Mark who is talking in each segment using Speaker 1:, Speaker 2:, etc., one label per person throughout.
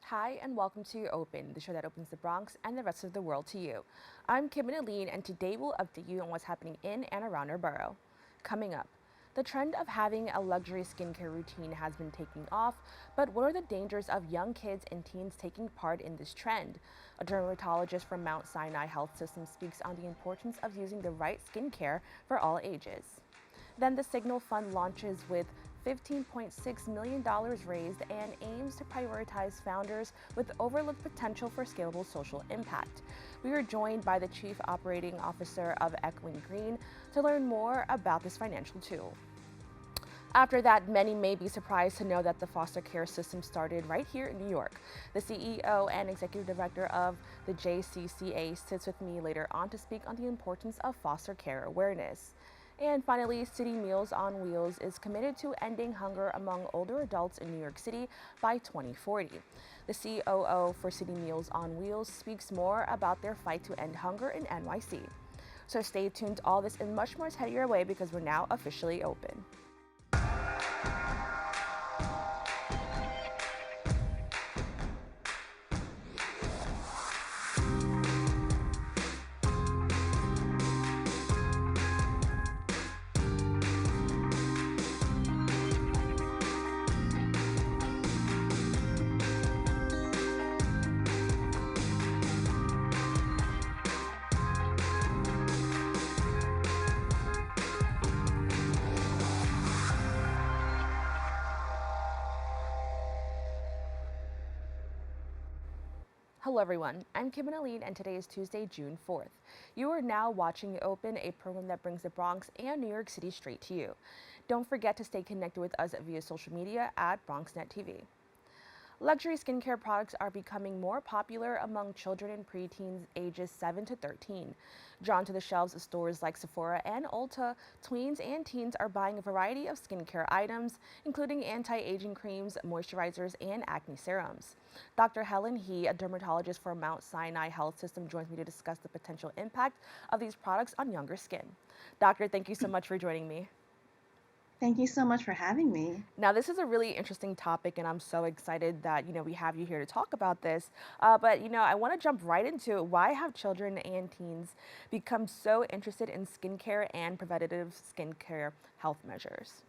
Speaker 1: Hi, and welcome to Open, the show that opens the Bronx and the rest of the world to you. I'm Kibin Alleyne, and today we'll update you on what's happening in and around our borough. Coming up, the trend of having a luxury skincare routine has been taking off, but what are the dangers of young kids and teens taking part in this trend? A dermatologist from Mount Sinai Health System speaks on the importance of using the right skincare for all ages. Then the Signal Fund launches with $15.6 million raised and aims to prioritize founders with overlooked potential for scalable social impact. We are joined by the Chief Operating Officer of Echoing Green to learn more about this financial tool. After that, many may be surprised to know that the foster care system started right here in New York. The CEO and Executive Director of the JCCA sits with me later on to speak on the importance of foster care awareness. And finally, Citymeals on Wheels is committed to ending hunger among older adults in New York City by 2040. The COO for Citymeals on Wheels speaks more about their fight to end hunger in NYC. So stay tuned to all this and much more is headed your way because we're now officially open. Hello everyone, I'm Kim Alleyne and today is Tuesday, June 4th. You are now watching Open, a program that brings the Bronx and New York City straight to you. Don't forget to stay connected with us via social media at BronxNet TV. Luxury skincare products are becoming more popular among children and preteens ages 7 to 13. Drawn to the shelves of stores like Sephora and Ulta, tweens and teens are buying a variety of skincare items, including anti-aging creams, moisturizers, and acne serums. Dr. Helen He, a dermatologist for Mount Sinai Health System, joins me to discuss the potential impact of these products on younger skin. Doctor, thank you so much for joining me.
Speaker 2: Thank you so much for having me.
Speaker 1: Now, this is a really interesting topic, and I'm so excited that we have you here to talk about this. But I want to jump right into it. Why have children and teens become so interested in skincare and preventative skincare health measures?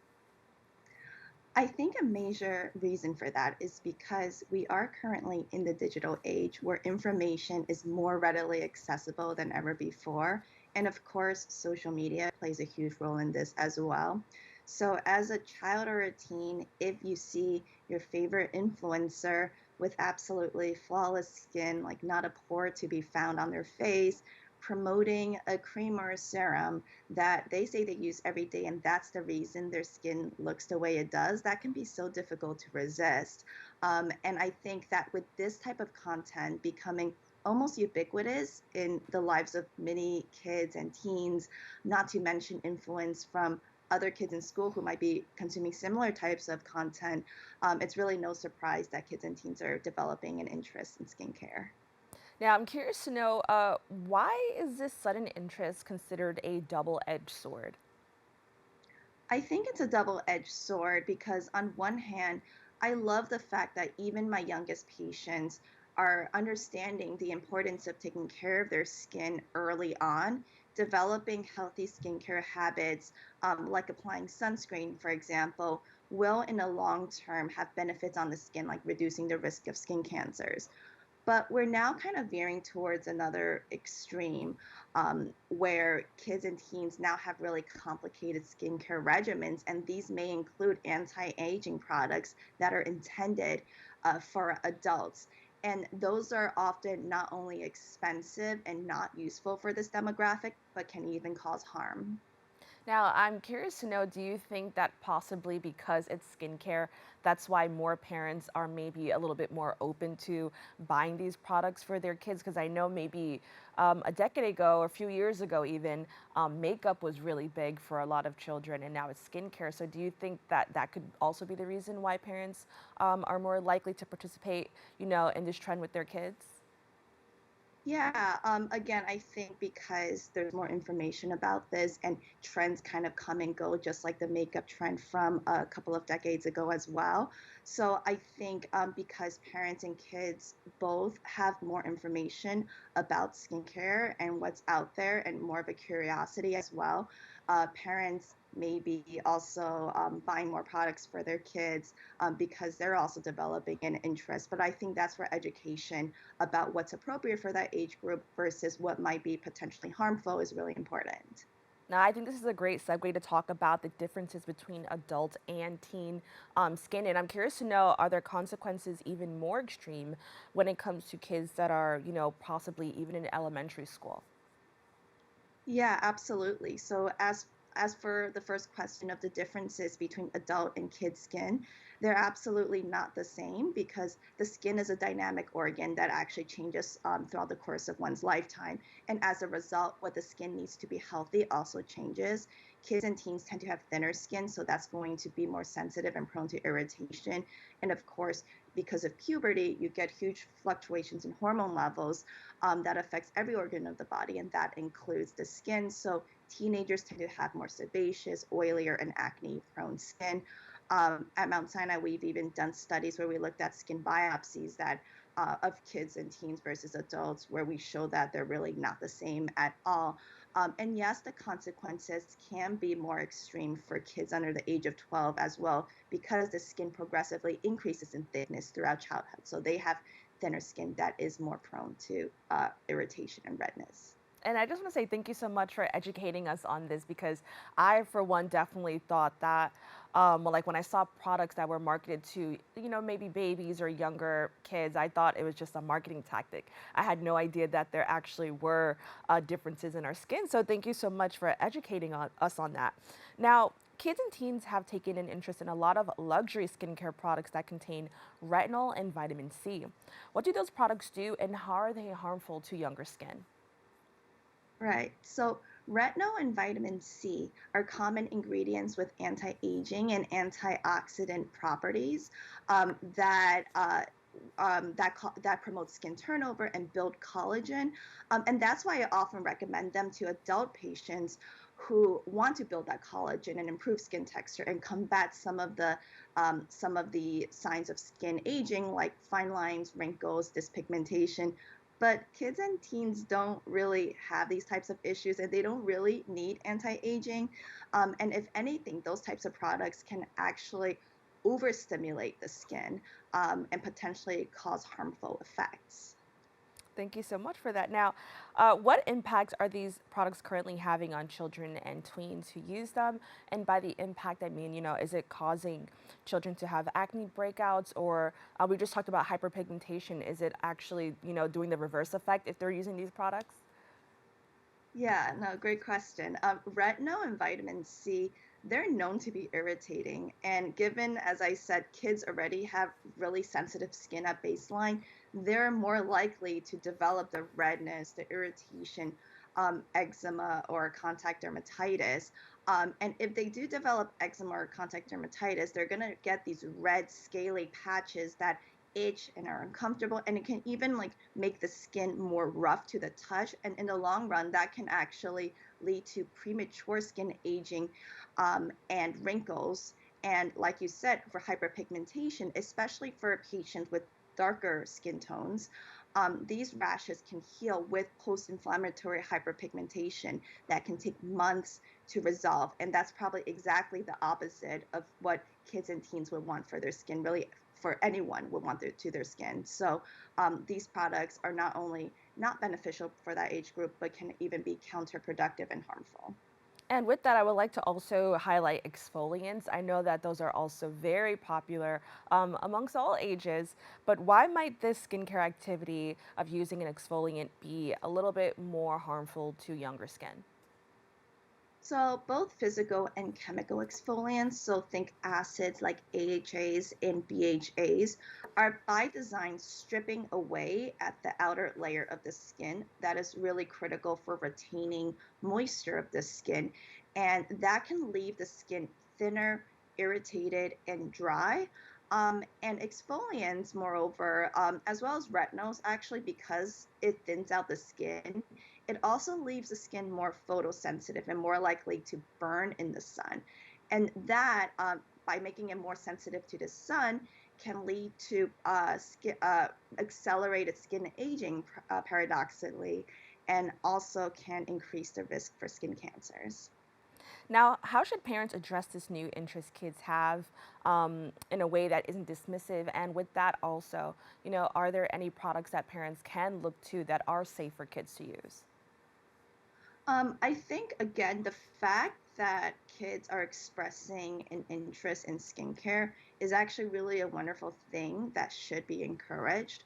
Speaker 2: I think a major reason for that is because we are currently in the digital age where information is more readily accessible than ever before. And of course, social media plays a huge role in this as well. So, as a child or a teen, if you see your favorite influencer with absolutely flawless skin, like not a pore to be found on their face, promoting a cream or a serum that they say they use every day, and that's the reason their skin looks the way it does, that can be so difficult to resist. And I think that with this type of content becoming almost ubiquitous in the lives of many kids and teens, not to mention influence from other kids in school who might be consuming similar types of content, it's really no surprise that kids and teens are developing an interest in skincare.
Speaker 1: Now, I'm curious to know why is this sudden interest considered a double-edged sword?
Speaker 2: I think it's a double-edged sword because on one hand, I love the fact that even my youngest patients are understanding the importance of taking care of their skin early on, developing healthy skincare habits, like applying sunscreen, for example, will in the long term have benefits on the skin, like reducing the risk of skin cancers. But we're now kind of veering towards another extreme, where kids and teens now have really complicated skincare regimens, and these may include anti aging products that are intended for adults. And those are often not only expensive and not useful for this demographic, but can even cause harm.
Speaker 1: Now, I'm curious to know, do you think that possibly because it's skincare, that's why more parents are maybe a little bit more open to buying these products for their kids? Because I know maybe a decade ago or a few years ago even, makeup was really big for a lot of children, and now it's skincare. So do you think that that could also be the reason why parents are more likely to participate, in this trend with their kids?
Speaker 2: Yeah, again, I think because there's more information about this and trends kind of come and go, just like the makeup trend from a couple of decades ago as well. So I think because parents and kids both have more information about skincare and what's out there and more of a curiosity as well, parents may be also buying more products for their kids because they're also developing an interest. But I think that's where education about what's appropriate for that age group versus what might be potentially harmful is really important.
Speaker 1: Now, I think this is a great segue to talk about the differences between adult and teen skin. And I'm curious to know, are there consequences even more extreme when it comes to kids that are, possibly even in elementary school?
Speaker 2: Yeah, absolutely. So as for the first question of the differences between adult and kid skin, they're absolutely not the same because the skin is a dynamic organ that actually changes throughout the course of one's lifetime. And as a result, what the skin needs to be healthy also changes. Kids and teens tend to have thinner skin, so that's going to be more sensitive and prone to irritation. And of course, because of puberty, you get huge fluctuations in hormone levels that affects every organ of the body, and that includes the skin. So teenagers tend to have more sebaceous, oilier, and acne-prone skin. At Mount Sinai, we've even done studies where we looked at skin biopsies that of kids and teens versus adults, where we show that they're really not the same at all. And yes, the consequences can be more extreme for kids under the age of 12 as well, because the skin progressively increases in thickness throughout childhood. So they have thinner skin that is more prone to irritation and redness.
Speaker 1: And I just want to say thank you so much for educating us on this because I, for one, definitely thought that, like when I saw products that were marketed to, maybe babies or younger kids, I thought it was just a marketing tactic. I had no idea that there actually were differences in our skin. So thank you so much for educating us on that. Now, kids and teens have taken an interest in a lot of luxury skincare products that contain retinol and vitamin C. What do those products do, and how are they harmful to younger skin?
Speaker 2: Right. So retinol and vitamin C are common ingredients with anti-aging and antioxidant properties that promote skin turnover and build collagen. And that's why I often recommend them to adult patients who want to build that collagen and improve skin texture and combat some of the signs of skin aging, like fine lines, wrinkles, dyspigmentation. But kids and teens don't really have these types of issues and they don't really need anti-aging. And if anything, those types of products can actually overstimulate the skin and potentially cause harmful effects.
Speaker 1: Thank you so much for that. Now, what impact are these products currently having on children and tweens who use them? And by the impact, I mean, is it causing children to have acne breakouts, or we just talked about hyperpigmentation? Is it actually, doing the reverse effect if they're using these products?
Speaker 2: Yeah, no, great question. Retinol and vitamin C, they're known to be irritating. And given, as I said, kids already have really sensitive skin at baseline, they're more likely to develop the redness, the irritation, eczema, or contact dermatitis. And if they do develop eczema or contact dermatitis, they're going to get these red, scaly patches that itch and are uncomfortable, and it can even like make the skin more rough to the touch, and in the long run that can actually lead to premature skin aging and wrinkles. And like you said, for hyperpigmentation, especially for patients with darker skin tones, these rashes can heal with post-inflammatory hyperpigmentation that can take months to resolve, and that's probably exactly the opposite of what kids and teens would want for their skin, really for anyone would want to their skin. So these products are not only not beneficial for that age group, but can even be counterproductive and harmful.
Speaker 1: And with that, I would like to also highlight exfoliants. I know that those are also very popular amongst all ages, but why might this skincare activity of using an exfoliant be a little bit more harmful to younger skin?
Speaker 2: So both physical and chemical exfoliants, so think acids like AHAs and BHAs, are by design stripping away at the outer layer of the skin that is really critical for retaining moisture of the skin. And that can leave the skin thinner, irritated, and dry. And exfoliants, moreover, as well as retinols, actually, because it thins out the skin, it also leaves the skin more photosensitive and more likely to burn in the sun. And that, by making it more sensitive to the sun, can lead to accelerated skin aging, paradoxically, and also can increase the risk for skin cancers.
Speaker 1: Now, how should parents address this new interest kids have in a way that isn't dismissive? And with that also, are there any products that parents can look to that are safe for kids to use?
Speaker 2: I think, again, the fact that kids are expressing an interest in skincare is actually really a wonderful thing that should be encouraged.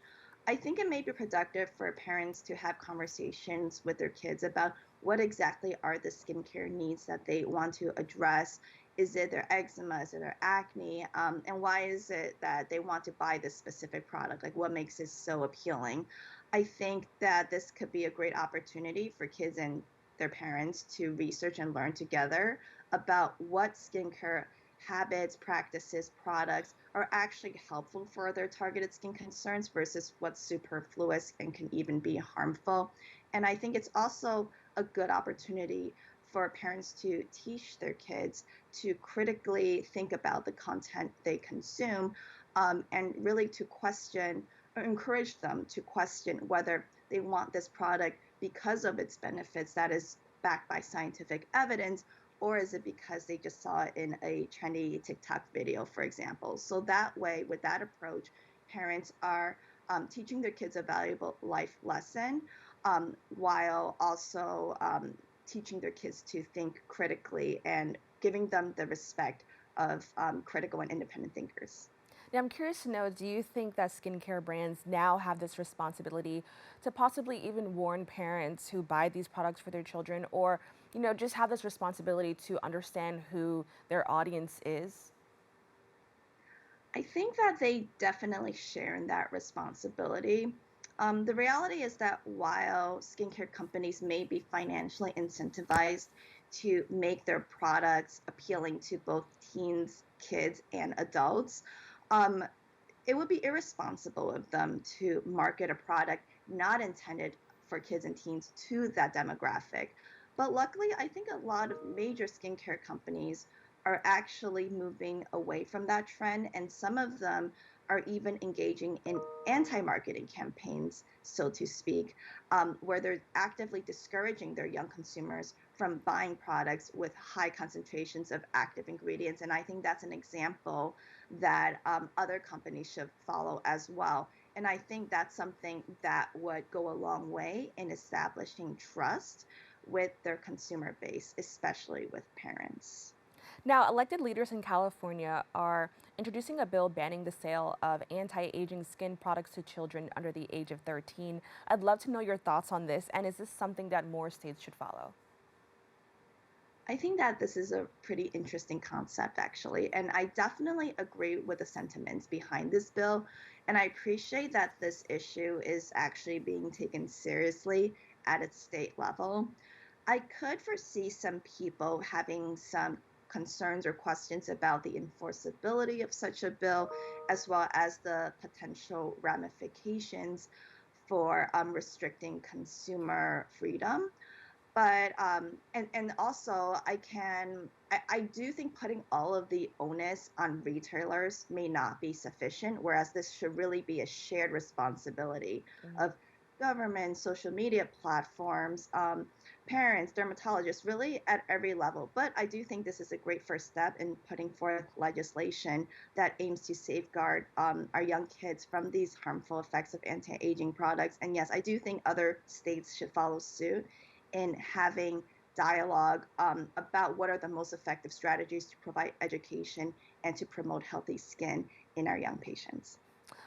Speaker 2: I think it may be productive for parents to have conversations with their kids about what exactly are the skincare needs that they want to address. Is it their eczema? Is it their acne? And why is it that they want to buy this specific product? Like, what makes it so appealing? I think that this could be a great opportunity for kids and their parents to research and learn together about what skincare habits, practices, products are actually helpful for their targeted skin concerns versus what's superfluous and can even be harmful. And I think it's also a good opportunity for parents to teach their kids to critically think about the content they consume, and really to question or encourage them to question whether they want this product because of its benefits that is backed by scientific evidence, or is it because they just saw it in a trendy TikTok video, for example? So that way, with that approach, parents are teaching their kids a valuable life lesson, while also teaching their kids to think critically and giving them the respect of critical and independent thinkers.
Speaker 1: Now, I'm curious to know, do you think that skincare brands now have this responsibility to possibly even warn parents who buy these products for their children, or, just have this responsibility to understand who their audience is?
Speaker 2: I think that they definitely share in that responsibility. The reality is that while skincare companies may be financially incentivized to make their products appealing to both teens, kids, and adults, um, it would be irresponsible of them to market a product not intended for kids and teens to that demographic. But luckily, I think a lot of major skincare companies are actually moving away from that trend, and some of them are even engaging in anti marketing campaigns, so to speak, where they're actively discouraging their young consumers from buying products with high concentrations of active ingredients. And I think that's an example that other companies should follow as well. And I think that's something that would go a long way in establishing trust with their consumer base, especially with parents.
Speaker 1: Now, elected leaders in California are introducing a bill banning the sale of anti aging skin products to children under the age of 13. I'd love to know your thoughts on this, and is this something that more states should follow?
Speaker 2: I think that this is a pretty interesting concept, actually. And I definitely agree with the sentiments behind this bill. And I appreciate that this issue is actually being taken seriously at its state level. I could foresee some people having some concerns or questions about the enforceability of such a bill, as well as the potential ramifications for restricting consumer freedom. But and also I do think putting all of the onus on retailers may not be sufficient, whereas this should really be a shared responsibility of government, social media platforms, parents, dermatologists, really at every level. But I do think this is a great first step in putting forth legislation that aims to safeguard our young kids from these harmful effects of anti-aging products. And yes, I do think other states should follow suit in having dialogue about what are the most effective strategies to provide education and to promote healthy skin in our young patients.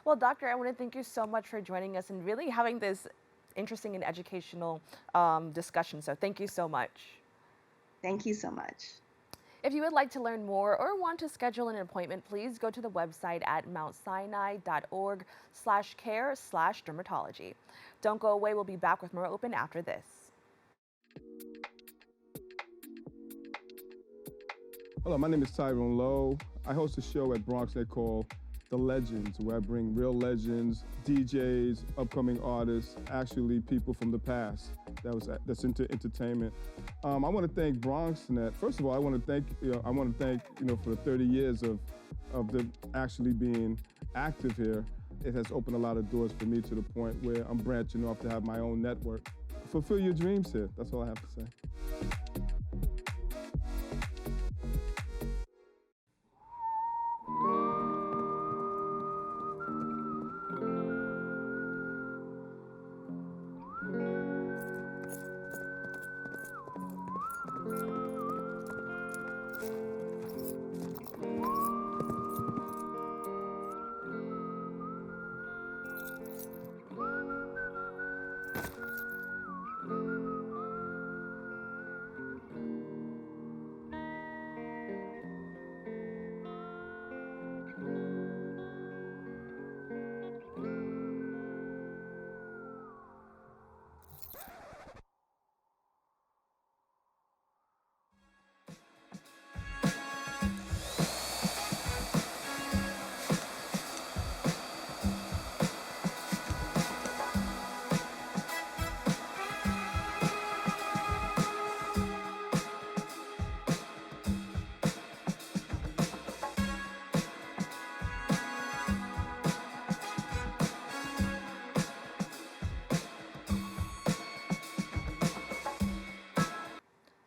Speaker 1: Well, Doctor, I want to thank you so much for joining us and really having this interesting and educational discussion. So, thank you so much.
Speaker 2: Thank you so much.
Speaker 1: If you would like to learn more or want to schedule an appointment, please go to the website at mountsinai.org/care/dermatology. Don't go away. We'll be back with more Open after this.
Speaker 3: Hello, my name is Tyrone Lowe. I host a show at BronxNet called the legends, where I bring real legends, DJs, upcoming artists, actually people from the past that's into entertainment. I want to thank BronxNet. First of all, I want to thank for the 30 years of them actually being active here. It has opened a lot of doors for me to the point where I'm branching off to have my own network. Fulfill your dreams here. That's all I have to say.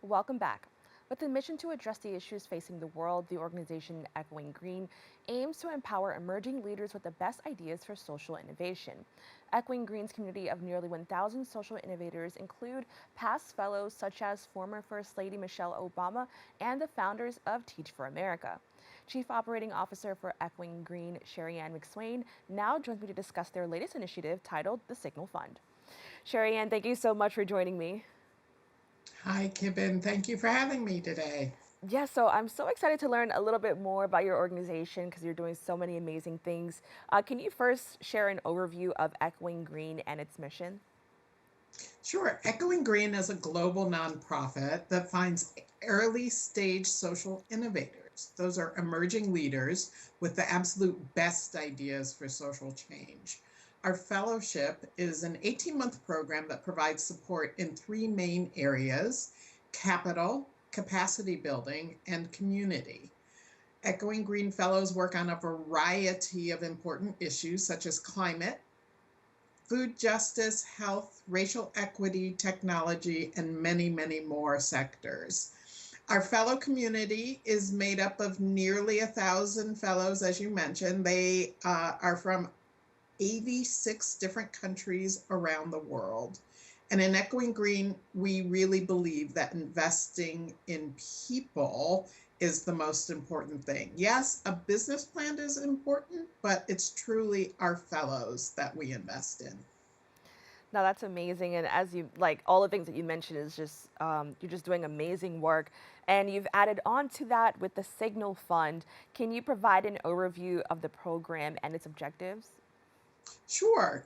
Speaker 1: Welcome back. With the mission to address the issues facing the world, the organization Echoing Green aims to empower emerging leaders with the best ideas for social innovation. Echoing Green's community of nearly 1,000 social innovators include past fellows such as former First Lady Michelle Obama and the founders of Teach for America. Chief Operating Officer for Echoing Green, Sharyanne McSwain, now joins me to discuss their latest initiative titled the Signal Fund. Sharyanne, thank you so much for joining me.
Speaker 4: Hi, Kibin. Thank you for having me today.
Speaker 1: Yeah, so I'm so excited to learn a little bit more about your organization because you're doing so many amazing things. Can you first share an overview of Echoing Green and its mission?
Speaker 4: Sure. Echoing Green is a global nonprofit that finds early stage social innovators. Those are emerging leaders with the absolute best ideas for social change. Our fellowship is an 18-month program that provides support in three main areas: capital, capacity building, and community. Echoing Green Fellows work on a variety of important issues such as climate, food justice, health, racial equity, technology, and many, many more sectors. Our fellow community is made up of nearly 1,000 fellows, as you mentioned. They are from 86 different countries around the world. And in Echoing Green, we really believe that investing in people is the most important thing. Yes, a business plan is important, but it's truly our fellows that we invest in.
Speaker 1: Now that's amazing, and as you like, all the things that you mentioned is just you're just doing amazing work, and you've added on to that with the Signal Fund. Can you provide an overview of the program and its objectives?
Speaker 4: Sure.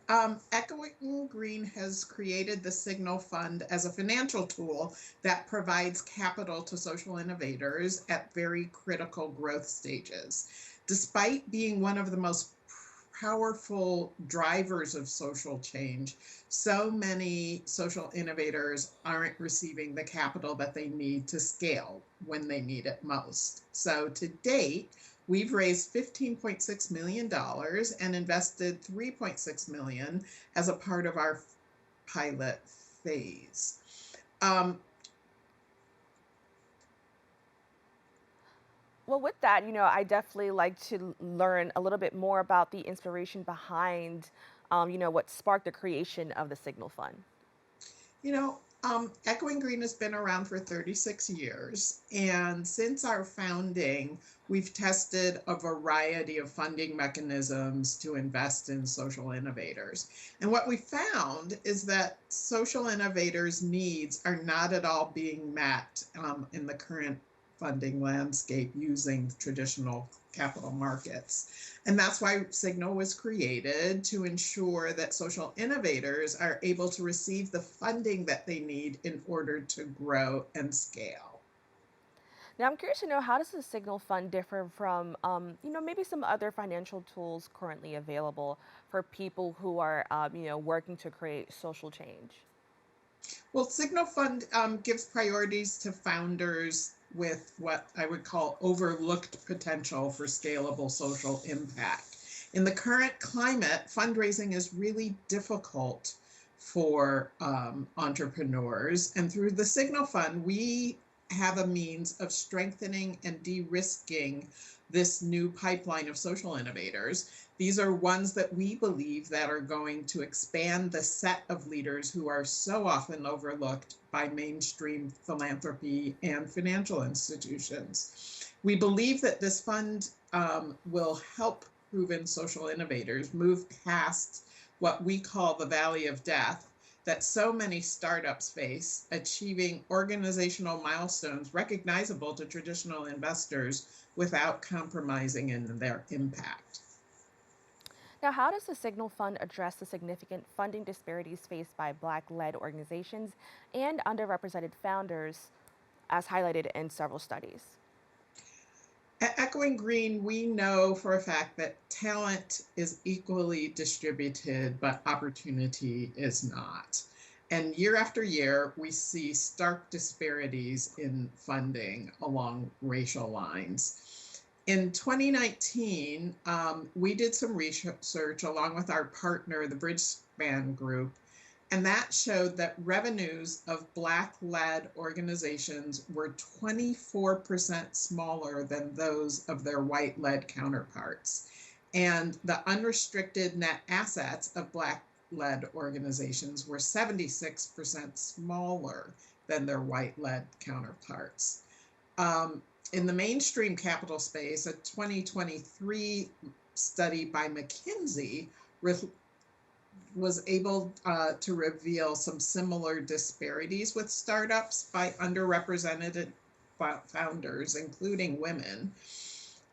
Speaker 4: Echoing Green has created the Signal Fund as a financial tool that provides capital to social innovators at very critical growth stages. Despite being one of the most powerful drivers of social change, so many social innovators aren't receiving the capital that they need to scale when they need it most. So to date, we've raised $15.6 million and invested $3.6 million as a part of our pilot phase.
Speaker 1: Well, with that, I definitely like to learn a little bit more about the inspiration behind, what sparked the creation of the Signal Fund.
Speaker 4: You know, Echoing Green has been around for 36 years, and since our founding, we've tested a variety of funding mechanisms to invest in social innovators. And what we found is that social innovators' needs are not at all being met in the current funding landscape using traditional capital markets. And that's why Signal was created, to ensure that social innovators are able to receive the funding that they need in order to grow and scale.
Speaker 1: Now, I'm curious to know, how does the Signal Fund differ from, maybe some other financial tools currently available for people who are, working to create social change?
Speaker 4: Well, Signal Fund gives priorities to founders with what I would call overlooked potential for scalable social impact. In the current climate, fundraising is really difficult for entrepreneurs. And through the Signal Fund, we have a means of strengthening and de-risking this new pipeline of social innovators. These are ones that we believe that are going to expand the set of leaders who are so often overlooked by mainstream philanthropy and financial institutions. We believe that this fund will help proven social innovators move past what we call the valley of death that so many startups face, achieving organizational milestones recognizable to traditional investors without compromising in their impact.
Speaker 1: Now, how does the Signal Fund address the significant funding disparities faced by Black-led organizations and underrepresented founders, as highlighted in several studies?
Speaker 4: At Echoing Green, we know for a fact that talent is equally distributed, but opportunity is not. And year after year, we see stark disparities in funding along racial lines. In 2019, we did some research along with our partner, the Bridgespan Group, and that showed that revenues of Black-led organizations were 24% smaller than those of their white-led counterparts. And the unrestricted net assets of Black-led organizations were 76% smaller than their white-led counterparts. In the mainstream capital space, a 2023 study by McKinsey was able to reveal some similar disparities with startups by underrepresented founders, including women.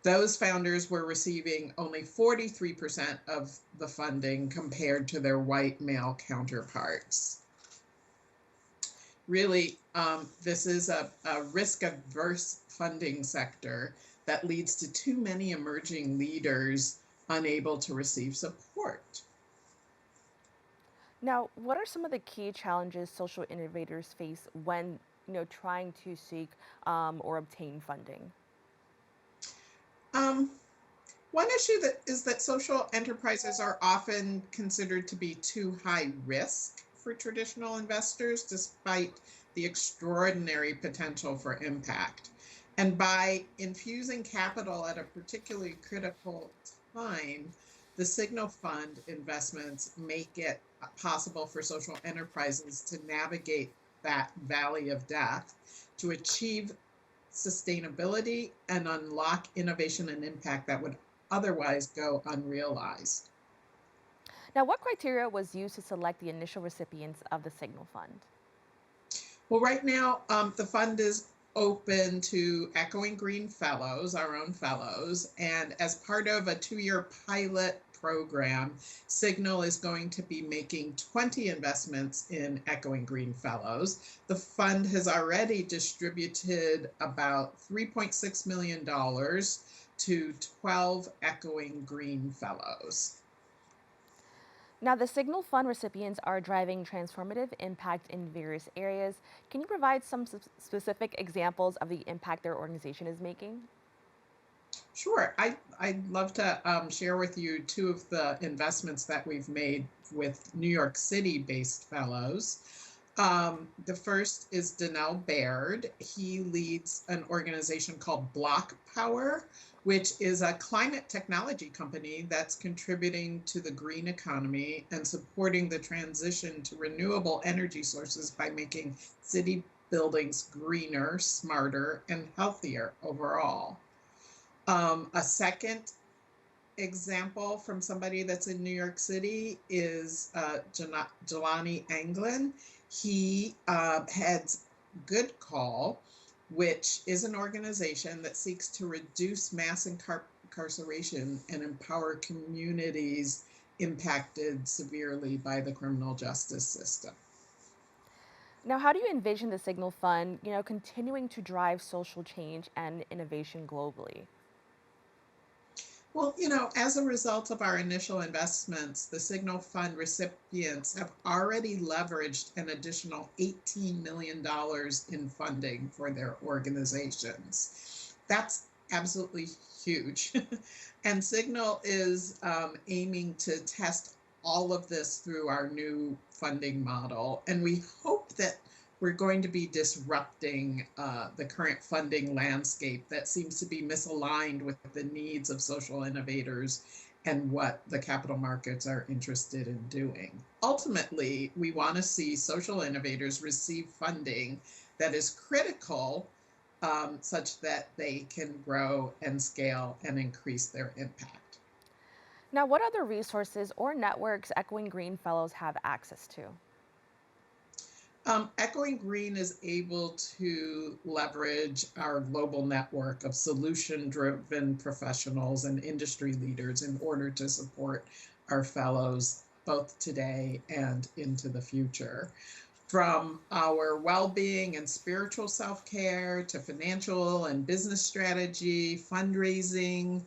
Speaker 4: Those founders were receiving only 43% of the funding compared to their white male counterparts. Really, this is a risk-averse funding sector that leads to too many emerging leaders unable to receive support.
Speaker 1: Now, what are some of the key challenges social innovators face when, trying to seek or obtain funding?
Speaker 4: One issue is that social enterprises are often considered to be too high risk for traditional investors, despite the extraordinary potential for impact. And by infusing capital at a particularly critical time, the Signal Fund investments make it possible for social enterprises to navigate that valley of death, to achieve sustainability and unlock innovation and impact that would otherwise go unrealized.
Speaker 1: Now, what criteria was used to select the initial recipients of the Signal Fund?
Speaker 4: Well, right now, the fund is open to Echoing Green Fellows, our own fellows, and as part of a 2-year pilot program, Signal is going to be making 20 investments in Echoing Green Fellows. The fund has already distributed about $3.6 million to 12 Echoing Green Fellows.
Speaker 1: Now, the Signal Fund recipients are driving transformative impact in various areas. Can you provide some specific examples of the impact their organization is making?
Speaker 4: Sure. I'd love to share with you 2 of the investments that we've made with New York City-based fellows. The first is Donnell Baird. He leads an organization called Block Power, which is a climate technology company that's contributing to the green economy and supporting the transition to renewable energy sources by making city buildings greener, smarter, and healthier overall. A second example from somebody that's in New York City is Jelani Anglin. He heads Good Call, which is an organization that seeks to reduce mass incarceration and empower communities impacted severely by the criminal justice system.
Speaker 1: Now, how do you envision the Signal Fund, continuing to drive social change and innovation globally?
Speaker 4: Well, as a result of our initial investments, the Signal Fund recipients have already leveraged an additional $18 million in funding for their organizations. That's absolutely huge. And Signal is aiming to test all of this through our new funding model. And we hope that we're going to be disrupting the current funding landscape that seems to be misaligned with the needs of social innovators and what the capital markets are interested in doing. Ultimately, we want to see social innovators receive funding that is critical such that they can grow and scale and increase their impact.
Speaker 1: Now, what other resources or networks Echoing Green Fellows have access to?
Speaker 4: Echoing Green is able to leverage our global network of solution-driven professionals and industry leaders in order to support our fellows both today and into the future. From our well-being and spiritual self-care to financial and business strategy, fundraising,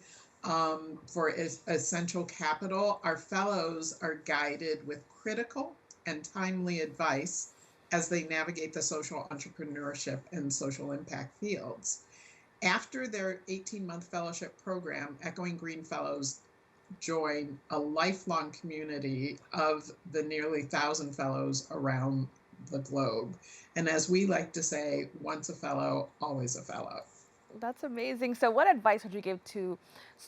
Speaker 4: for essential capital, our fellows are guided with critical and timely advice as they navigate the social entrepreneurship and social impact fields. After their 18-month fellowship program, Echoing Green Fellows join a lifelong community of the nearly 1,000 fellows around the globe. And as we like to say, once a fellow, always a fellow.
Speaker 1: That's amazing. So, what advice would you give to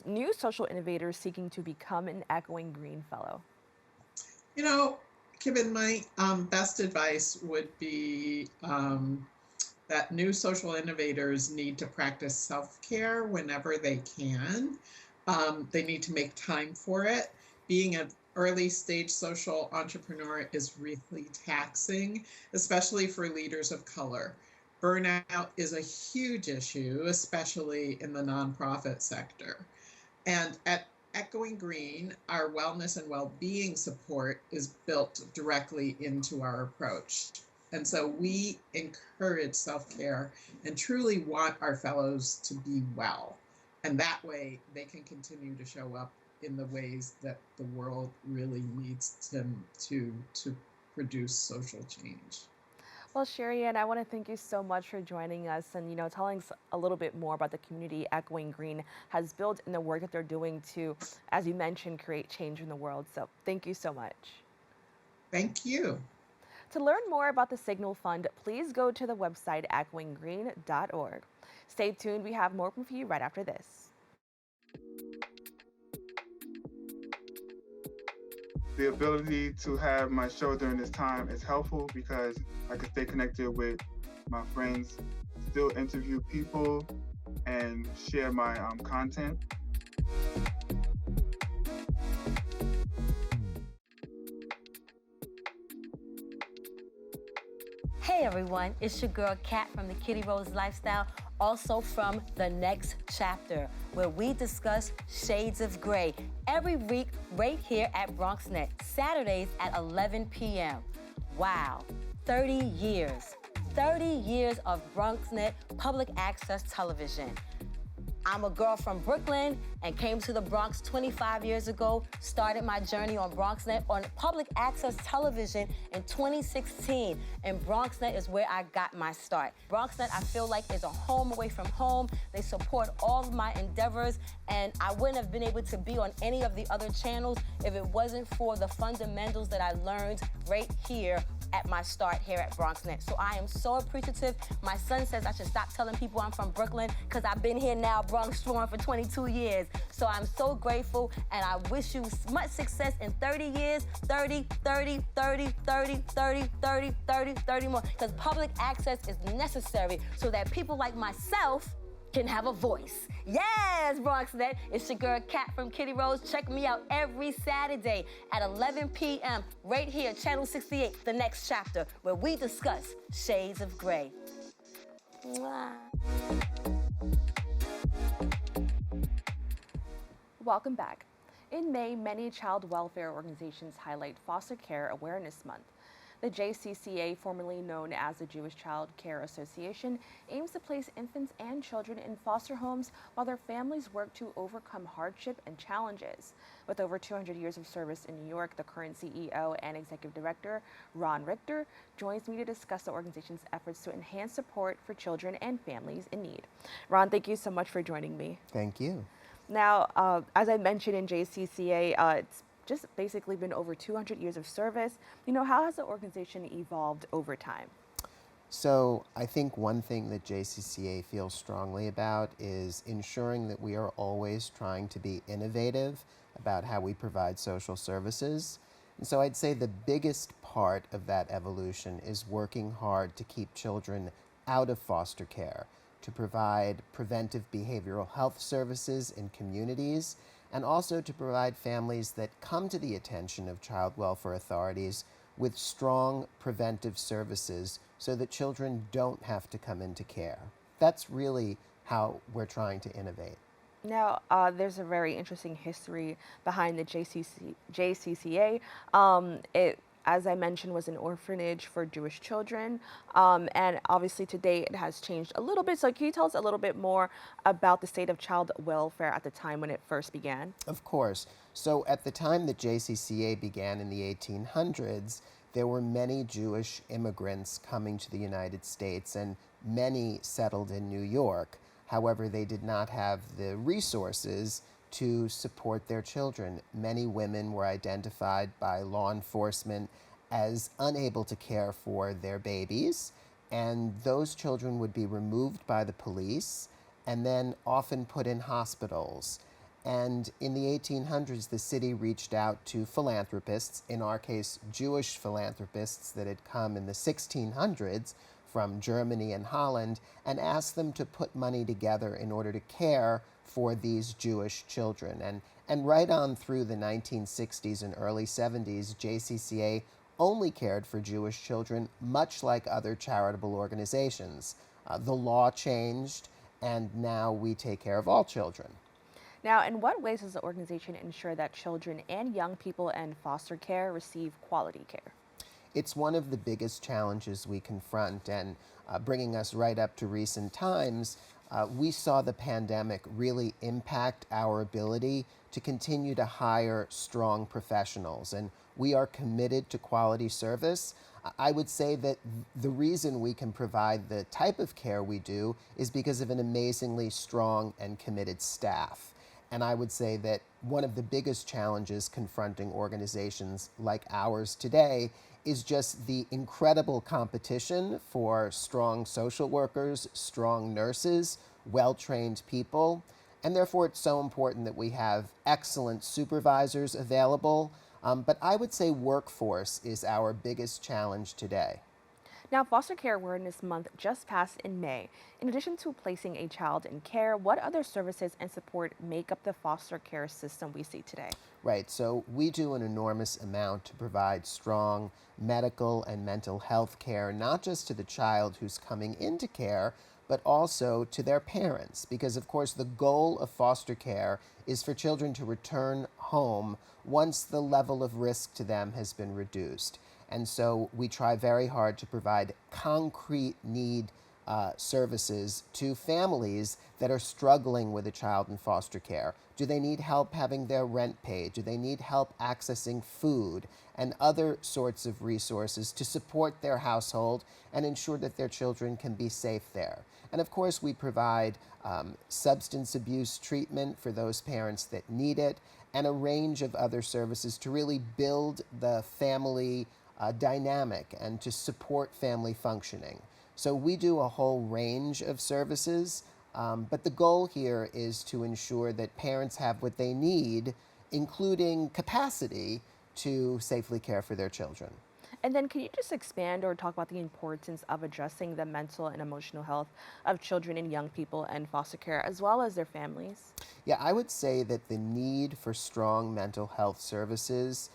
Speaker 1: new social innovators seeking to become an Echoing Green Fellow?
Speaker 4: Kibin, my best advice would be that new social innovators need to practice self-care whenever they can. They need to make time for it. Being an early stage social entrepreneur is really taxing, especially for leaders of color. Burnout is a huge issue, especially in the nonprofit sector. And at Echoing Green, our wellness and well-being support is built directly into our approach. And so we encourage self-care and truly want our fellows to be well. And that way they can continue to show up in the ways that the world really needs them to produce social change.
Speaker 1: Well, Sharyanne, I want to thank you so much for joining us and, telling us a little bit more about the community Echoing Green has built and the work that they're doing to, as you mentioned, create change in the world. So thank you so much.
Speaker 4: Thank you.
Speaker 1: To learn more about the Signal Fund, please go to the website echoinggreen.org. Stay tuned. We have more for you right after this.
Speaker 5: The ability to have my show during this time is helpful because I can stay connected with my friends, still interview people, and share my content.
Speaker 6: Hey everyone, it's your girl Kat from the Kitty Rose Lifestyle, also from The Next Chapter, where we discuss shades of gray every week right here at BronxNet, Saturdays at 11 p.m. Wow, 30 years. 30 years of BronxNet public access television. I'm a girl from Brooklyn and came to the Bronx 25 years ago, started my journey on BronxNet on public access television in 2016, and BronxNet is where I got my start. BronxNet, I feel like, is a home away from home. They support all of my endeavors, and I wouldn't have been able to be on any of the other channels if it wasn't for the fundamentals that I learned right here at my start here at BronxNet. So I am so appreciative. My son says I should stop telling people I'm from Brooklyn because I've been here now, Bronx Strong, for 22 years. So I'm so grateful, and I wish you much success in 30 years, 30, 30, 30, 30, 30, 30, 30, 30 more, because public access is necessary so that people like myself can have a voice. Yes, BronxNet, it's your girl Kat from Kitty Rose. Check me out every Saturday at 11 p.m. right here, Channel 68, The Next Chapter, where we discuss shades of gray. Mwah.
Speaker 1: Welcome back. In May, many child welfare organizations highlight Foster Care Awareness Month. The JCCA, formerly known as the Jewish Child Care Association, aims to place infants and children in foster homes while their families work to overcome hardship and challenges. With over 200 years of service in New York, the current CEO and Executive Director, Richter, joins me to discuss the organization's efforts to enhance support for children and families in need. Ron, thank you so much for joining me.
Speaker 7: Thank you.
Speaker 1: Now, as I mentioned in JCCA, it's just basically been over 200 years of service. How has the organization evolved over time?
Speaker 7: So I think one thing that JCCA feels strongly about is ensuring that we are always trying to be innovative about how we provide social services. And so I'd say the biggest part of that evolution is working hard to keep children out of foster care, to provide preventive behavioral health services in communities, and also to provide families that come to the attention of child welfare authorities with strong preventive services so that children don't have to come into care. That's really how we're trying to innovate.
Speaker 1: Now, there's a very interesting history behind the JCCA. It, as I mentioned, was an orphanage for Jewish children. And obviously today it has changed a little bit. So can you tell us a little bit more about the state of child welfare at the time when it first began?
Speaker 7: Of course. So at the time that JCCA began in the 1800s, there were many Jewish immigrants coming to the United States, and many settled in New York. However, they did not have the resources to support their children. Many women were identified by law enforcement as unable to care for their babies, and those children would be removed by the police and then often put in hospitals. And in the 1800s, the city reached out to philanthropists, in our case, Jewish philanthropists that had come in the 1600s from Germany and Holland, and asked them to put money together in order to care for these Jewish children. And right on through the 1960s and early 70s, JCCA only cared for Jewish children, much like other charitable organizations. The law changed, and now we take care of all children.
Speaker 1: Now, in what ways does the organization ensure that children and young people in foster care receive quality care?
Speaker 7: It's one of the biggest challenges we confront, and bringing us right up to recent times, we saw the pandemic really impact our ability to continue to hire strong professionals, and we are committed to quality service. I would say that the reason we can provide the type of care we do is because of an amazingly strong and committed staff. And I would say that one of the biggest challenges confronting organizations like ours today is just the incredible competition for strong social workers, strong nurses, well-trained people. And therefore, it's so important that we have excellent supervisors available. But I would say workforce is our biggest challenge today.
Speaker 1: Now, Foster Care Awareness Month just passed in May. In addition to placing a child in care, what other services and support make up the foster care system we see today?
Speaker 7: Right, so we do an enormous amount to provide strong medical and mental health care, not just to the child who's coming into care, but also to their parents. Because, of course, the goal of foster care is for children to return home once the level of risk to them has been reduced. And so we try very hard to provide concrete need services to families that are struggling with a child in foster care. Do they need help having their rent paid? Do they need help accessing food and other sorts of resources to support their household and ensure that their children can be safe there? And of course, we provide substance abuse treatment for those parents that need it, and a range of other services to really build the family dynamic and to support family functioning. So we do a whole range of services, but the goal here is to ensure that parents have what they need, including capacity to safely care for their children.
Speaker 1: And then can you just expand or talk about the importance of addressing the mental and emotional health of children and young people in foster care, as well as their families?
Speaker 7: Yeah, I would say that the need for strong mental health services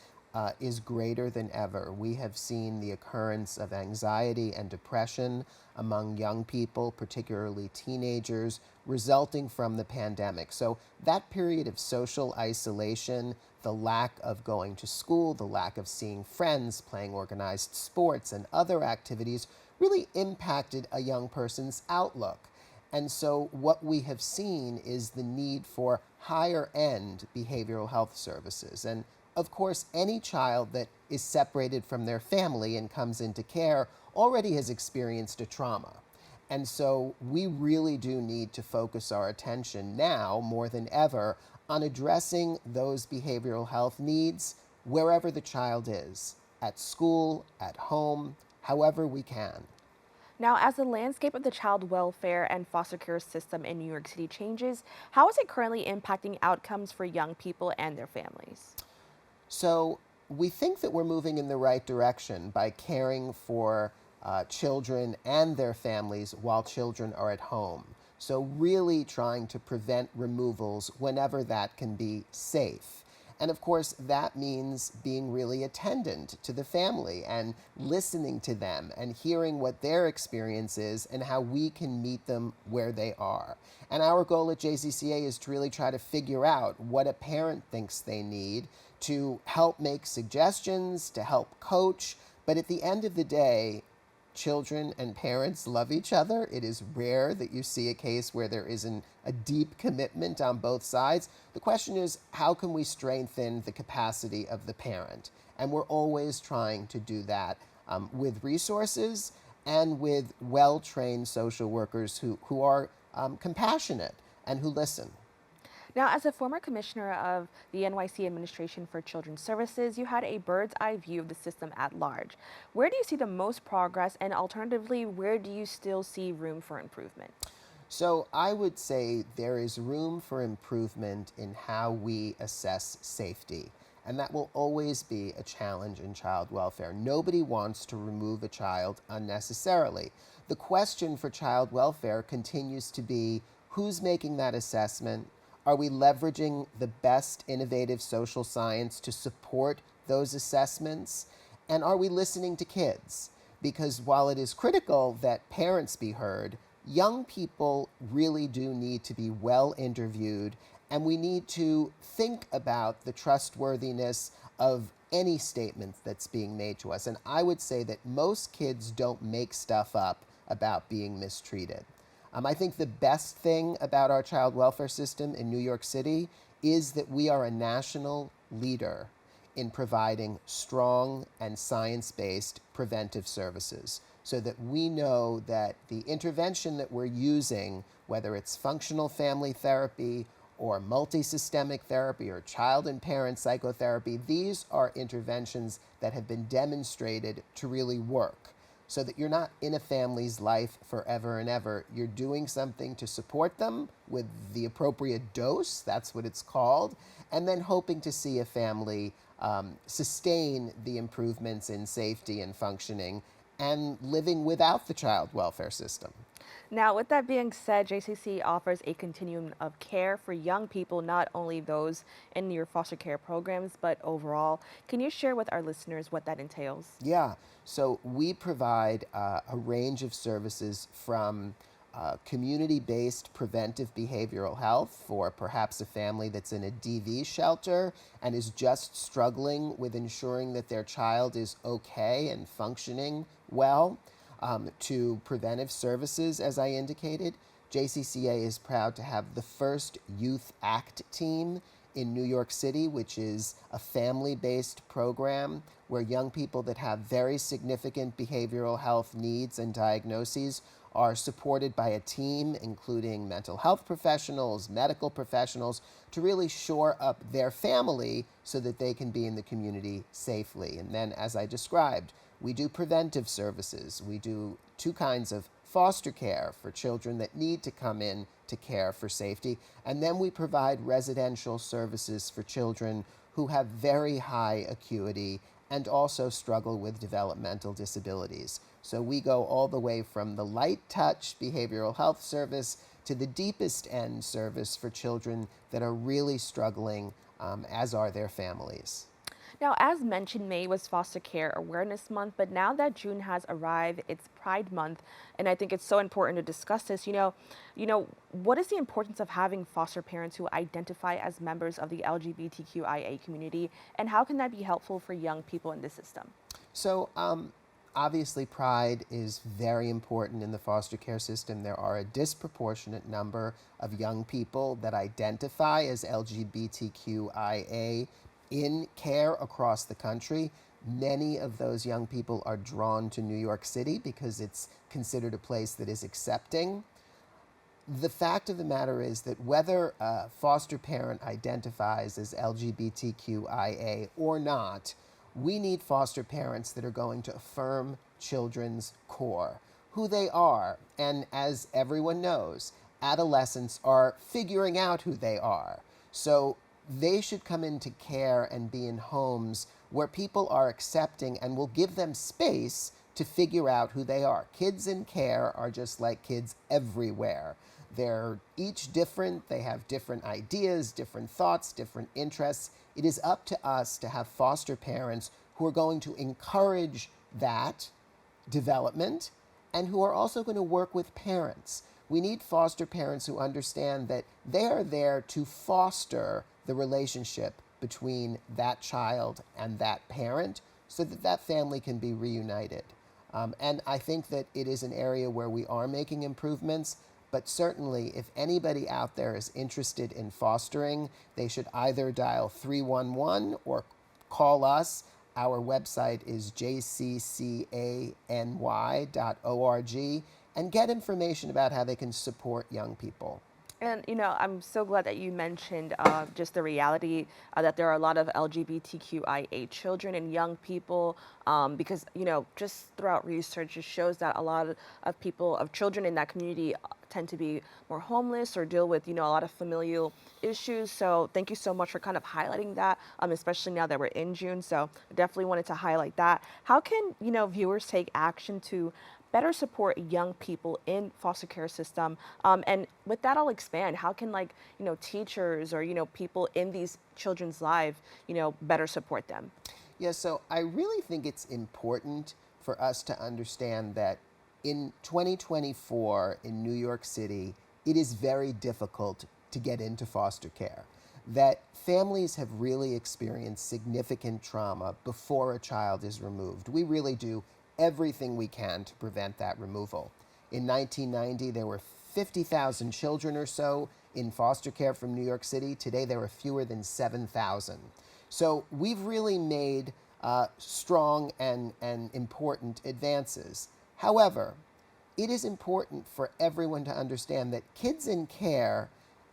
Speaker 7: is greater than ever. We have seen the occurrence of anxiety and depression among young people, particularly teenagers, resulting from the pandemic. So that period of social isolation, the lack of going to school, the lack of seeing friends, playing organized sports and other activities really impacted a young person's outlook. And so what we have seen is the need for higher end behavioral health services. And of course, any child that is separated from their family and comes into care already has experienced a trauma. And so we really do need to focus our attention now more than ever on addressing those behavioral health needs wherever the child is, at school, at home, however we can.
Speaker 1: Now, as the landscape of the child welfare and foster care system in New York City changes, how is it currently impacting outcomes for young people and their families?
Speaker 7: So we think that we're moving in the right direction by caring for children and their families while children are at home. So really trying to prevent removals whenever that can be safe. And of course, that means being really attendant to the family and listening to them and hearing what their experience is and how we can meet them where they are. And our goal at JCCA is to really try to figure out what a parent thinks they need to help make suggestions, to help coach. But at the end of the day, children and parents love each other. It is rare that you see a case where there isn't a deep commitment on both sides. The question is, how can we strengthen the capacity of the parent? And we're always trying to do that with resources and with well-trained social workers who are compassionate and who listen.
Speaker 1: Now, as a former commissioner of the NYC Administration for Children's Services, you had a bird's eye view of the system at large. Where do you see the most progress, and alternatively, where do you still see room for improvement?
Speaker 7: So I would say there is room for improvement in how we assess safety. And that will always be a challenge in child welfare. Nobody wants to remove a child unnecessarily. The question for child welfare continues to be, who's making that assessment? Are we leveraging the best innovative social science to support those assessments? And are we listening to kids? Because while it is critical that parents be heard, young people really do need to be well interviewed, and we need to think about the trustworthiness of any statement that's being made to us. And I would say that most kids don't make stuff up about being mistreated. I think the best thing about our child welfare system in New York City is that we are a national leader in providing strong and science-based preventive services, so that we know that the intervention that we're using, whether it's functional family therapy or multisystemic therapy or child and parent psychotherapy, these are interventions that have been demonstrated to really work, so that you're not in a family's life forever and ever. You're doing something to support them with the appropriate dose, that's what it's called, and then hoping to see a family sustain the improvements in safety and functioning and living without the child welfare system.
Speaker 1: Now, with that being said, JCC offers a continuum of care for young people, not only those in your foster care programs, but overall. Can you share with our listeners what that entails?
Speaker 7: Yeah, so we provide a range of services from community-based preventive behavioral health for perhaps a family that's in a DV shelter and is just struggling with ensuring that their child is okay and functioning well, to preventive services, as I indicated. JCCA is proud to have the first Youth ACT team in New York City, which is a family-based program where young people that have very significant behavioral health needs and diagnoses are supported by a team, including mental health professionals, medical professionals, to really shore up their family so that they can be in the community safely. And then, as I described, we do preventive services. We do two kinds of foster care for children that need to come in to care for safety. And then we provide residential services for children who have very high acuity and also struggle with developmental disabilities. So we go all the way from the light touch behavioral health service to the deepest end service for children that are really struggling, as are their families.
Speaker 1: Now, as mentioned, May was Foster Care Awareness Month, but now that June has arrived, it's Pride Month, and I think it's so important to discuss this. What is the importance of having foster parents who identify as members of the LGBTQIA community, and how can that be helpful for young people in the system?
Speaker 7: So, obviously, pride is very important in the foster care system. There are a disproportionate number of young people that identify as LGBTQIA in care across the country. Many of those young people are drawn to New York City because it's considered a place that is accepting. The fact of the matter is that whether a foster parent identifies as LGBTQIA or not, we need foster parents that are going to affirm children's core, who they are. And as everyone knows, adolescents are figuring out who they are. So they should come into care and be in homes where people are accepting and will give them space to figure out who they are. Kids in care are just like kids everywhere. They're each different, they have different ideas, different thoughts, different interests. It is up to us to have foster parents who are going to encourage that development and who are also going to work with parents. We need foster parents who understand that they are there to foster the relationship between that child and that parent so that that family can be reunited. And I think that it is an area where we are making improvements, but certainly if anybody out there is interested in fostering, they should either dial 311 or call us. Our website is jccany.org and get information about how they can support young people.
Speaker 1: And, I'm so glad that you mentioned just the reality that there are a lot of LGBTQIA children and young people because, just throughout research, it shows that a lot of children in that community tend to be more homeless or deal with, a lot of familial issues. So thank you so much for kind of highlighting that, especially now that we're in June. So I definitely wanted to highlight that. How can, viewers take action to better support young people in foster care system? And with that, I'll expand. How can teachers or, people in these children's lives, better support them?
Speaker 7: Yeah, so I really think it's important for us to understand that in 2024 in New York City, it is very difficult to get into foster care. That families have really experienced significant trauma before a child is removed. We really do everything we can to prevent that removal. In 1990, there were 50,000 children or so in foster care from New York City. Today, there are fewer than 7,000. So we've really made strong and important advances. However, it is important for everyone to understand that kids in care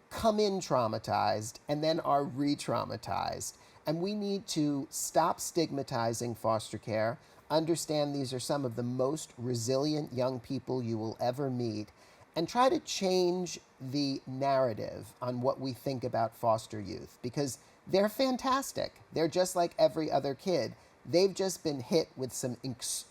Speaker 7: come in traumatized and then are re-traumatized. And we need to stop stigmatizing foster care, understand these are some of the most resilient young people you will ever meet, and try to change the narrative on what we think about foster youth, because they're fantastic. They're just like every other kid. They've just been hit with some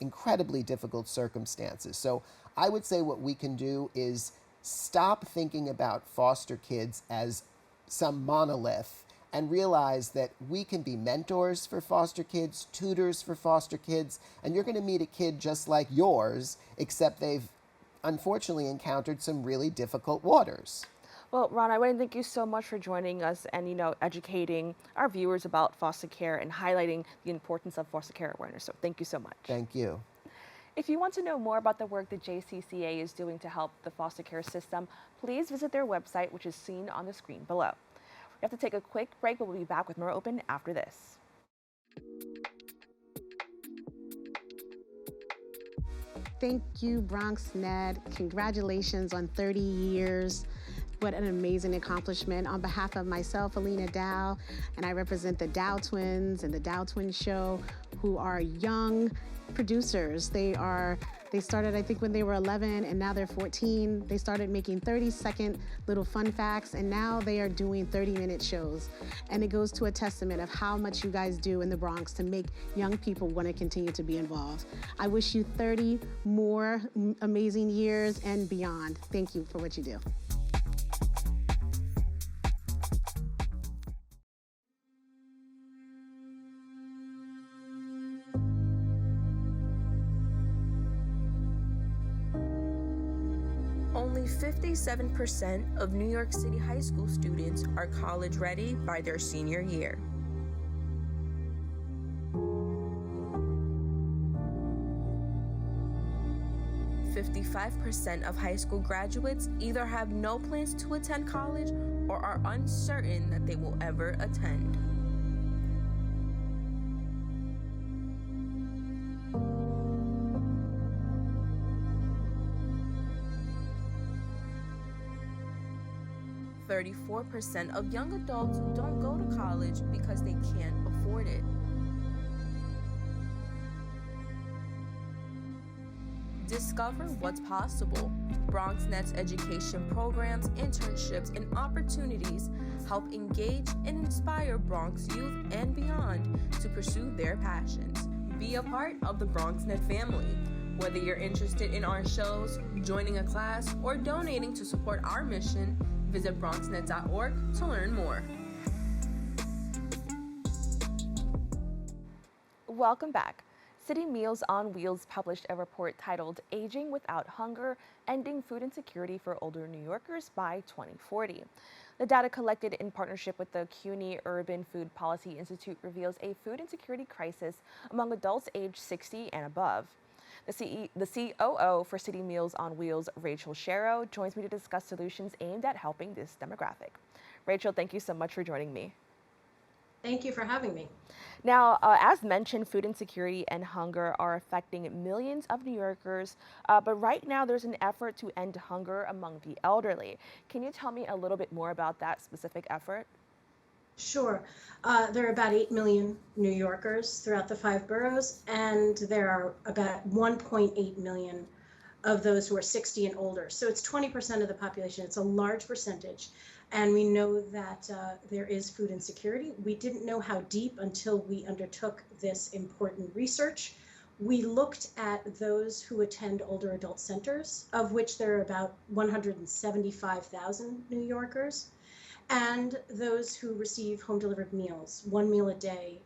Speaker 7: incredibly difficult circumstances. So I would say what we can do is stop thinking about foster kids as some monolith and realize that we can be mentors for foster kids, tutors for foster kids, and you're going to meet a kid just like yours, except they've unfortunately encountered some really difficult waters.
Speaker 1: Well, Ron, I want to thank you so much for joining us and, educating our viewers about foster care and highlighting the importance of foster care awareness. So thank you so much.
Speaker 7: Thank you.
Speaker 1: If you want to know more about the work the JCCA is doing to help the foster care system, please visit their website, which is seen on the screen below. We have to take a quick break, but we'll be back with more Open after this.
Speaker 8: Thank you, BronxNet. Congratulations on 30 years. What an amazing accomplishment. On behalf of myself, Alina Dow, and I represent the Dow Twins and the Dow Twins Show, who are young producers. They started, I think, when they were 11, and now they're 14. They started making 30-second little fun facts, and now they are doing 30-minute shows. And it goes to a testament of how much you guys do in the Bronx to make young people want to continue to be involved. I wish you 30 more amazing years and beyond. Thank you for what you do.
Speaker 1: Only 57% of New York City high school students are college ready by their senior year. "55% of high school graduates either have no plans to attend college or are uncertain that they will ever attend. "34% of young adults don't go to college because they can't afford it. Discover what's possible. BronxNet's education programs, internships, and opportunities help engage and inspire Bronx youth and beyond to pursue their passions. Be a part of the BronxNet family. Whether you're interested in our shows, joining a class, or donating to support our mission, visit BronxNet.org to learn more. Welcome back. City Meals on Wheels published a report titled Aging Without Hunger, Ending Food Insecurity for Older New Yorkers by 2040. The data collected in partnership with the CUNY Urban Food Policy Institute reveals a food insecurity crisis among adults aged 60 and above. The COO for City Meals on Wheels, Rachel Sherrow, joins me to discuss solutions aimed at helping this demographic. Rachel, thank you so much for joining me.
Speaker 9: Thank you for having me.
Speaker 1: Now, as mentioned, food insecurity and hunger are affecting millions of New Yorkers, but right now there's an effort to end hunger among the elderly. Can you tell me a little bit more about that specific effort?
Speaker 9: Sure. There are about 8 million New Yorkers throughout the 5 boroughs, and there are about 1.8 million of those who are 60 and older. So it's 20% of the population. It's a large percentage. And we know that there is food insecurity. We didn't know how deep until we undertook this important research. We looked at those who attend older adult centers, of which there are about 175,000 New Yorkers, and those who receive home delivered meals, 1 meal a day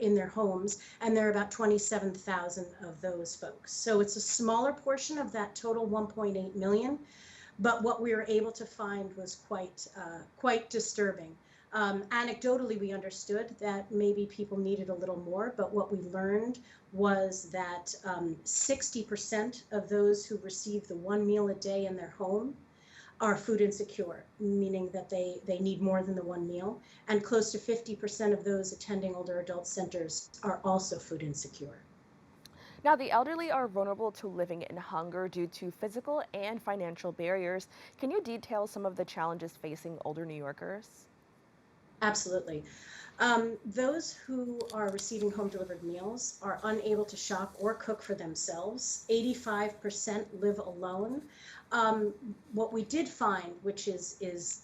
Speaker 9: in their homes, and there are about 27,000 of those folks. So it's a smaller portion of that total 1.8 million. But what we were able to find was quite disturbing. Anecdotally, we understood that maybe people needed a little more, but what we learned was that 60% of those who receive the 1 meal a day in their home are food insecure, meaning that they need more than the 1 meal, and close to 50% of those attending older adult centers are also food insecure.
Speaker 1: Now, the elderly are vulnerable to living in hunger due to physical and financial barriers. Can you detail some of the challenges facing older New Yorkers?
Speaker 9: Absolutely. Those who are receiving home delivered meals are unable to shop or cook for themselves. 85% live alone. What we did find, which is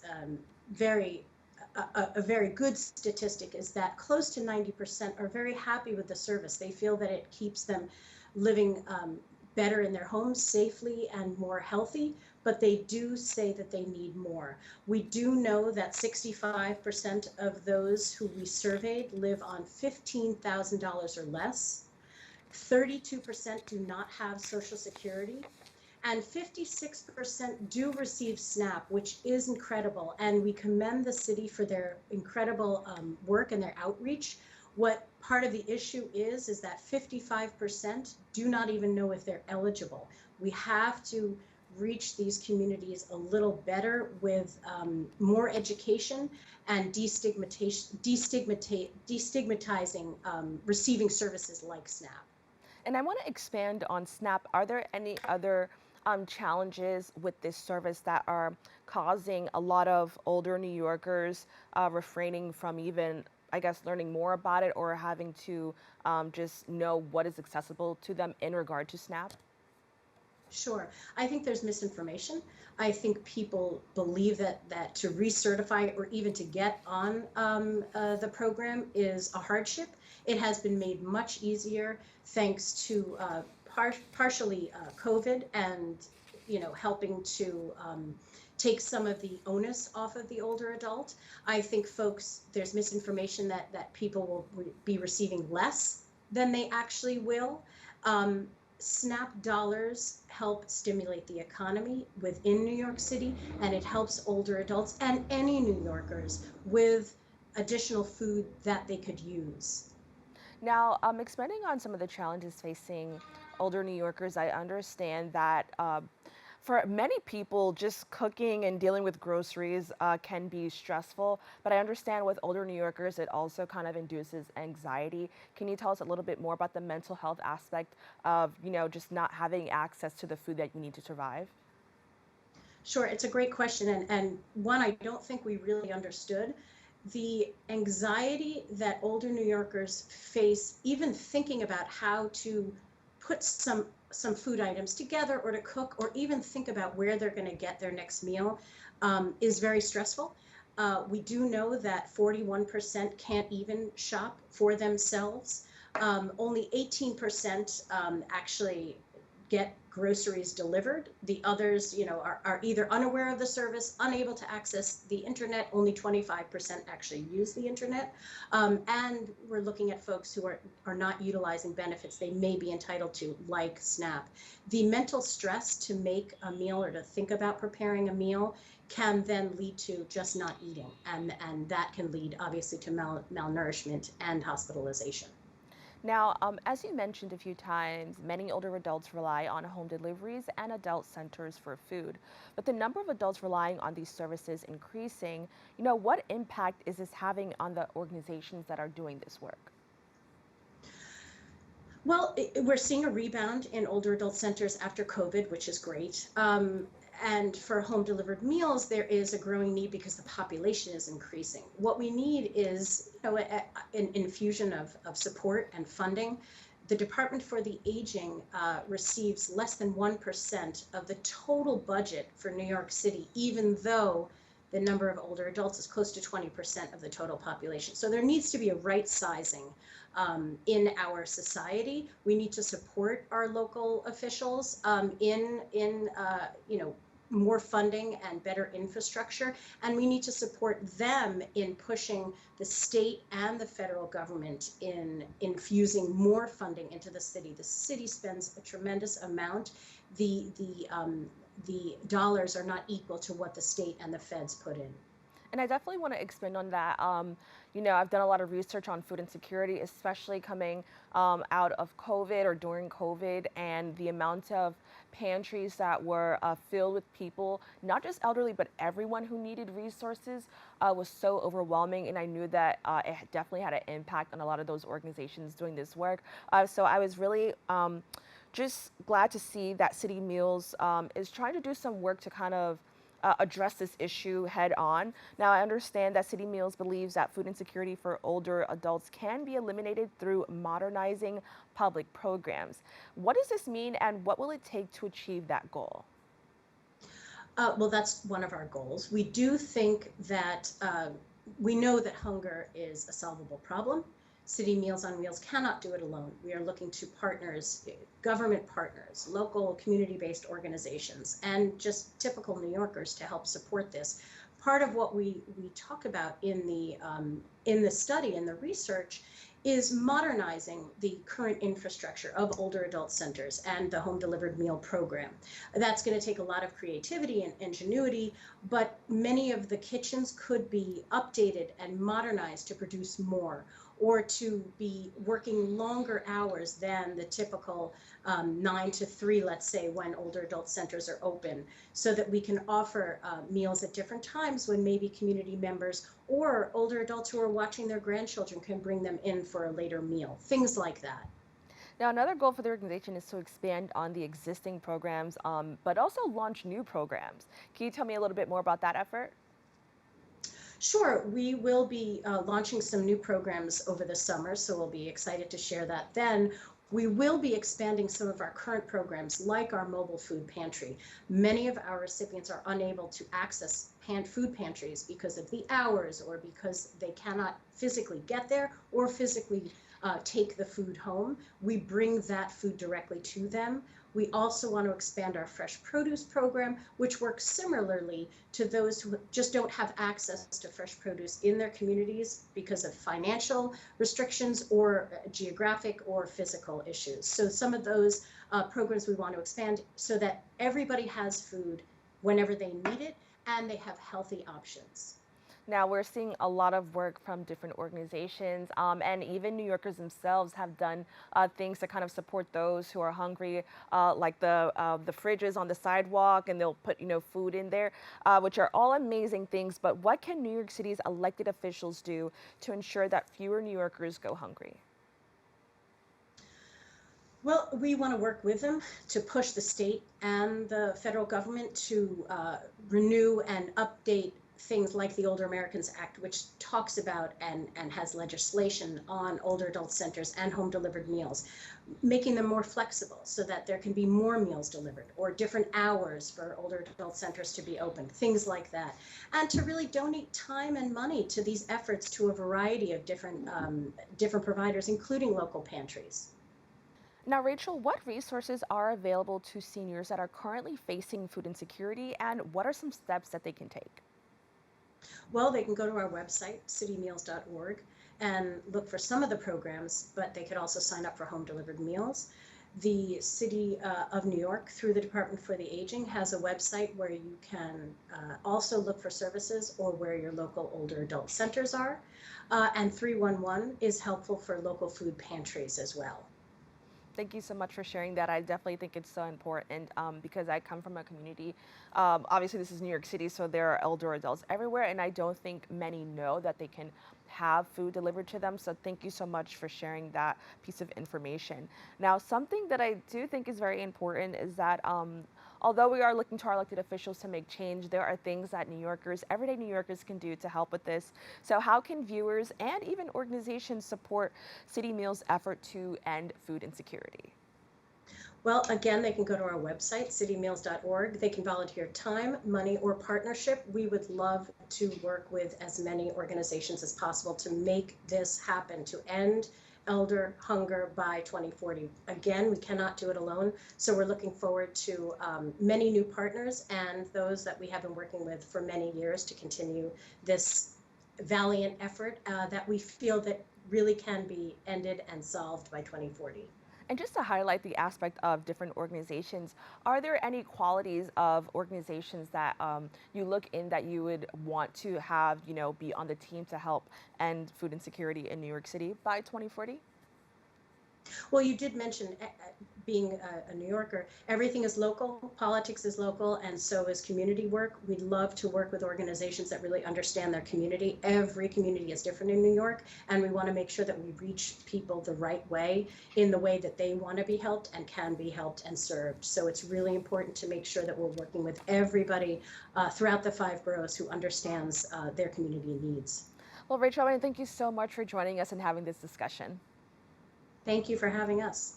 Speaker 9: a very good statistic, is that close to 90% are very happy with the service. They feel that it keeps them living better in their homes safely and more healthy, but they do say that they need more. We do know that 65% of those who we surveyed live on $15,000 or less. 32% do not have Social Security. And 56% do receive SNAP, which is incredible. And we commend the city for their incredible work and their outreach. What part of the issue is that 55% do not even know if they're eligible. We have to reach these communities a little better with more education and destigmatizing receiving services like SNAP.
Speaker 1: And I want to expand on SNAP. Are there any other challenges with this service that are causing a lot of older New Yorkers refraining from even, I guess, learning more about it or having to just know what is accessible to them in regard to SNAP?
Speaker 9: Sure. I think there's misinformation. I think people believe that to recertify or even to get on the program is a hardship. It has been made much easier thanks to partially COVID and helping to take some of the onus off of the older adult. I think there's misinformation that people will be receiving less than they actually will. SNAP dollars help stimulate the economy within New York City, and it helps older adults and any New Yorkers with additional food that they could use.
Speaker 1: Now, expanding on some of the challenges facing older New Yorkers, I understand that for many people, just cooking and dealing with groceries can be stressful. But I understand with older New Yorkers, it also kind of induces anxiety. Can you tell us a little bit more about the mental health aspect of, just not having access to the food that you need to survive?
Speaker 9: Sure, it's a great question, and one I don't think we really understood. The anxiety that older New Yorkers face, even thinking about how to put some food items together or to cook or even think about where they're going to get their next meal, is very stressful. We do know that 41% can't even shop for themselves. Only 18% actually get groceries delivered. The others, are either unaware of the service, unable to access the internet. Only 25% actually use the internet. And we're looking at folks who are not utilizing benefits they may be entitled to, like SNAP. The mental stress to make a meal or to think about preparing a meal can then lead to just not eating. And that can lead, obviously, to malnourishment and hospitalization.
Speaker 1: Now, as you mentioned a few times, many older adults rely on home deliveries and adult centers for food. With the number of adults relying on these services increasing, what impact is this having on the organizations that are doing this work?
Speaker 9: Well, we're seeing a rebound in older adult centers after COVID, which is great. And for home delivered meals, there is a growing need because the population is increasing. What we need is an infusion of support and funding. The Department for the Aging receives less than 1% of the total budget for New York City, even though the number of older adults is close to 20% of the total population. So there needs to be a right sizing in our society. We need to support our local officials in more funding and better infrastructure, and we need to support them in pushing the state and the federal government in infusing more funding into the city. The city spends a tremendous amount. The dollars are not equal to what the state and the feds put in.
Speaker 1: And I definitely want to expand on that. I've done a lot of research on food insecurity, especially coming out of COVID or during COVID, and the amount of pantries that were filled with people, not just elderly, but everyone who needed resources was so overwhelming. And I knew that it definitely had an impact on a lot of those organizations doing this work. So I was really just glad to see that Citymeals is trying to do some work to kind of address this issue head on. Now, I understand that Citymeals believes that food insecurity for older adults can be eliminated through modernizing public programs. What does this mean, and what will it take to achieve that goal?
Speaker 9: Well, that's one of our goals. We do think that we know that hunger is a solvable problem. Citymeals on Wheels cannot do it alone. We are looking to partners, government partners, local community-based organizations, and just typical New Yorkers to help support this. Part of what we talk about in the study, in the research, is modernizing the current infrastructure of older adult centers and the home delivered meal program. That's going to take a lot of creativity and ingenuity, but many of the kitchens could be updated and modernized to produce more, or to be working longer hours than the typical 9 to 3, let's say, when older adult centers are open, so that we can offer meals at different times when maybe community members or older adults who are watching their grandchildren can bring them in for a later meal, things like that.
Speaker 1: Now, another goal for the organization is to expand on the existing programs, but also launch new programs. Can you tell me a little bit more about that effort?
Speaker 9: Sure, we will be launching some new programs over the summer, so we'll be excited to share that then. We will be expanding some of our current programs, like our mobile food pantry. Many of our recipients are unable to access food pantries because of the hours, or because they cannot physically get there, or physically take the food home. We bring that food directly to them. We also want to expand our fresh produce program, which works similarly to those who just don't have access to fresh produce in their communities because of financial restrictions or geographic or physical issues. So some of those programs we want to expand so that everybody has food whenever they need it and they have healthy options.
Speaker 1: Now, we're seeing a lot of work from different organizations, and even New Yorkers themselves have done things to kind of support those who are hungry, like the fridges on the sidewalk, and they'll put, food in there, which are all amazing things. But what can New York City's elected officials do to ensure that fewer New Yorkers go hungry?
Speaker 9: Well, we want to work with them to push the state and the federal government to renew and update things like the Older Americans Act, which talks about and has legislation on older adult centers and home delivered meals, making them more flexible so that there can be more meals delivered or different hours for older adult centers to be open, things like that. And to really donate time and money to these efforts to a variety of different providers, including local pantries.
Speaker 1: Now, Rachel, what resources are available to seniors that are currently facing food insecurity, and what are some steps that they can take?
Speaker 9: Well, they can go to our website, citymeals.org, and look for some of the programs, but they could also sign up for home delivered meals. The City of New York, through the Department for the Aging, has a website where you can also look for services or where your local older adult centers are. And 311 is helpful for local food pantries as well.
Speaker 1: Thank you so much for sharing that. I definitely think it's so important because I come from a community. Obviously, this is New York City, so there are elder adults everywhere, and I don't think many know that they can have food delivered to them. So thank you so much for sharing that piece of information. Now, something that I do think is very important is that although we are looking to our elected officials to make change, there are things that everyday New Yorkers can do to help with this. So how can viewers and even organizations support City Meals' effort to end food insecurity?
Speaker 9: Well, again, they can go to our website, citymeals.org. They can volunteer time, money, or partnership. We would love to work with as many organizations as possible to make this happen, to end elder hunger by 2040. Again, we cannot do it alone, so we're looking forward to many new partners and those that we have been working with for many years to continue this valiant effort that we feel that really can be ended and solved by 2040.
Speaker 1: And just to highlight the aspect of different organizations, are there any qualities of organizations that you look in that you would want to have, be on the team to help end food insecurity in New York City by 2040?
Speaker 9: Well, you did mention being a New Yorker. Everything is local, politics is local, and so is community work. We'd love to work with organizations that really understand their community. Every community is different in New York, and we want to make sure that we reach people the right way, in the way that they want to be helped and can be helped and served. So it's really important to make sure that we're working with everybody throughout the 5 boroughs who understands their community needs.
Speaker 1: Well, Rachel, I want to thank you so much for joining us and having this discussion.
Speaker 9: Thank you for having us.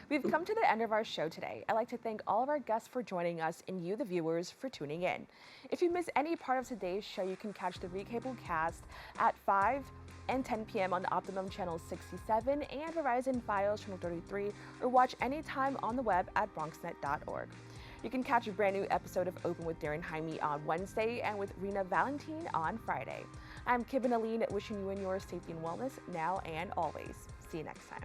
Speaker 1: We've come to the end of our show today. I'd like to thank all of our guests for joining us and you, the viewers, for tuning in. If you missed any part of today's show, you can catch the recable cast at 5 and 10 p.m. on Optimum Channel 67 and Verizon Fios Channel 33, or watch anytime on the web at BronxNet.org. You can catch a brand new episode of Open with Darren Hemick on Wednesday and with Rena Valentine on Friday. I'm Kibin Alleyne, wishing you and yours safety and wellness now and always. See you next time.